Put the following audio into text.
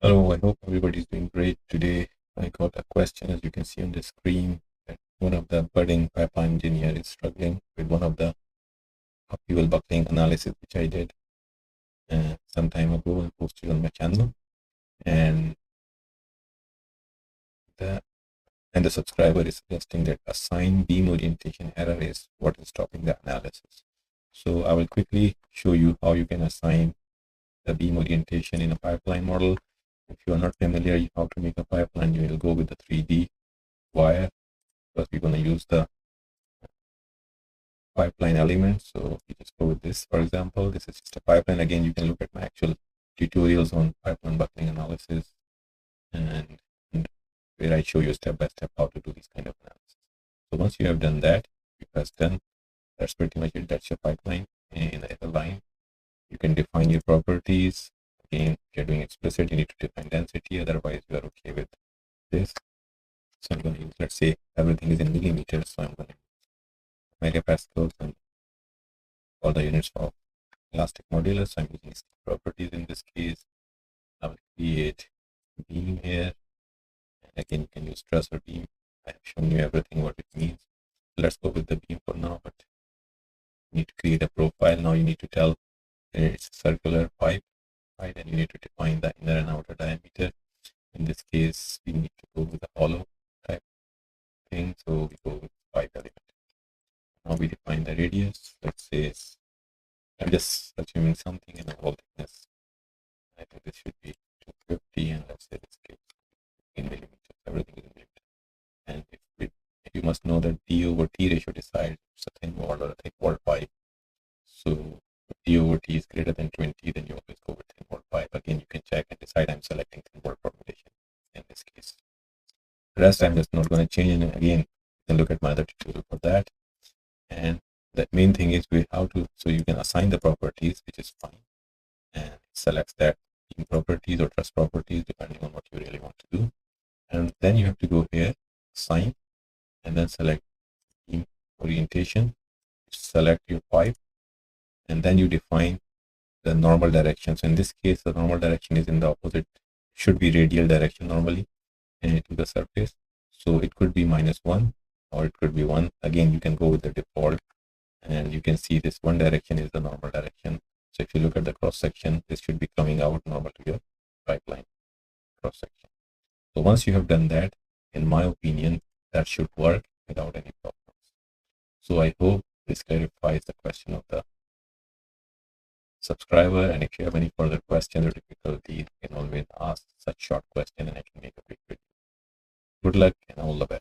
Hello, I hope everybody's doing great. Today I got a question, as you can see on the screen, that one of the budding pipeline engineer is struggling with one of the upheaval buckling analysis which I did some time ago and posted on my channel. And the subscriber is suggesting that assign beam orientation error is what is stopping the analysis. So I will quickly show you how you can assign the beam orientation in a pipeline model. If you are not familiar how to make a pipeline, you will go with the 3D wire, because we're going to use the pipeline elements. So you just go with this. For example, this is just a pipeline. Again, you can look at my actual tutorials on pipeline buckling analysis and where I show you step by step how to do this kind of analysis. So once you have done that, you press done. That's pretty much it. That's your pipeline in a line. You can define your properties. Again, if you're doing explicit, you need to define density. Otherwise, you are okay with this. So I'm going to use, let's say everything is in millimeters. So I'm going to megapascals and all the units of elastic modulus. So I'm using properties in this case. I will create beam here. And again, you can use truss or beam. I have shown you everything what it means. Let's go with the beam for now, but you need to create a profile. Now you need to tell it's a circular pipe, right? And you need to define the inner and outer diameter. In this case, we need to go with a hollow type thing. So we go with 5 element. Now we define the radius. Let's say I'm just assuming something in the wall thickness. I think this should be 250, and let's say this case in millimeters. Everything is in millimeters. And if you must know that D over T ratio decides it's a thin wall or a thick wall pipe. So if D over T is greater than 20, then you always go with thin wall pipe. Again, you can check and decide I'm selecting thin wall formulation in this case. The rest I'm just not going to change. And again, you can look at my other tutorial for that. And the main thing is so you can assign the properties, which is fine, and it selects that beam properties or truss properties depending on what you really want to do. And then you have to go here, assign, and then select beam orientation, select your pipe, and then you define the normal direction. So in this case, the normal direction is in the opposite, should be radial direction normally to the surface. So it could be -1 or it could be 1. Again, you can go with the default, and you can see this one direction is the normal direction. So if you look at the cross section, this should be coming out normal to your pipeline cross section. So once you have done that, in my opinion, that should work without any problems. So I hope this clarifies the question of the subscriber. And if you have any further questions or difficulties, you can always ask such short question and I can make a quick video. Good luck and all the best.